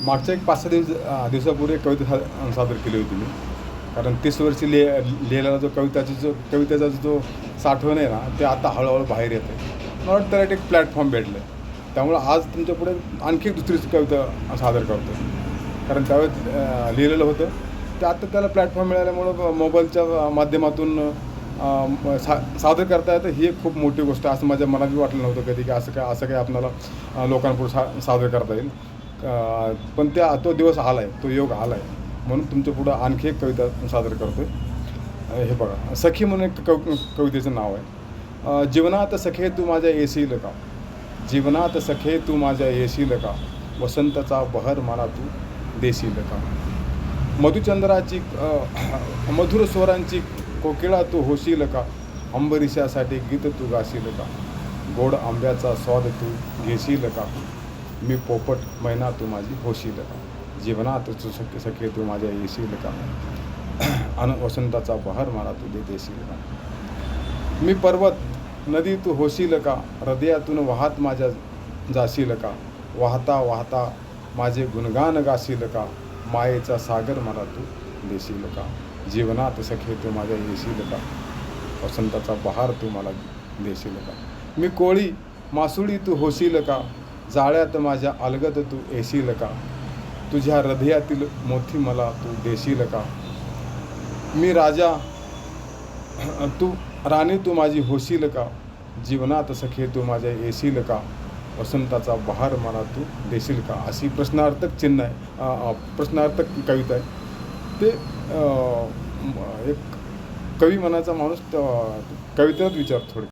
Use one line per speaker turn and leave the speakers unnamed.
मागच्या एक 5-6 दिवसापूर्वी एक कविता सादर केली होती मी. कारण 30 वर्षी लिहिलेला कवितेचा जो साठवण आहे ना, ते आता हळूहळू बाहेर येतं आहे. मला वाटतं त्याला एक प्लॅटफॉर्म भेटलं आहे. त्यामुळं आज तुमच्यापुढे आणखी एक दुसरी कविता सादर करतो. कारण त्यावेळेस लिहिलेलं होतं, ते आता त्याला प्लॅटफॉर्म मिळाल्यामुळं मोबाईलच्या माध्यमातून सादर करता येतं. ही एक खूप मोठी गोष्ट आहे, असं माझ्या मनात वाटलं नव्हतं कधी, की असं काय आपल्याला लोकांपुढे सादर करता येईल. पण तो दिवस आला आहे, तो योग आला आहे. म्हणून तुमच्या पुढं आणखी एक कविता सादर करतो आहे. हे बघा, सखी म्हणून एक कवितेचं नाव आहे. जीवनात सखे तू माझ्या येशील का, जीवनात सखे तू माझ्या येशील का, वसंताचा बहर मला तू देशील का. मधुचंद्राची मधुर स्वरांची कोकिळा तू होशील का, अंबरीशासाठी गीत तू गाशील का, गोड आंब्याचा स्वाद तू घेशील का, मी पोपट मैना तू माझी होशील का, जीवनात तू सखे तू माझ्या येशील का, अन वसंताचा बहर मला तू देशील का. मी पर्वत नदी तू होशील का, हृदयातून वाहत माझ्या जाशील का, वाहता वाहता माझे गुणगान गाशील का, मायेचा सागर मला तू देशील का, जीवनात सखे तू माझ्या येशील का, वसंताचा बहार तू मला देशील का. मी कोळी मासुळी तू होशील का, जाळ्यात माझ्या अलगद तू येशील का, तुझ्या हृदयातील मोती मला तू देशील का. मी राजा तू राणी तू माझी होशील का, जीवनात सखे तू माझ्या येशील का, वसंताचा बहार मला तू देशील का. अशी प्रश्नार्थक चिन्ह आहे, प्रश्नार्थक कविता आहे. ते एक कवी मनाचा माणूस कवितेत विचार थोडे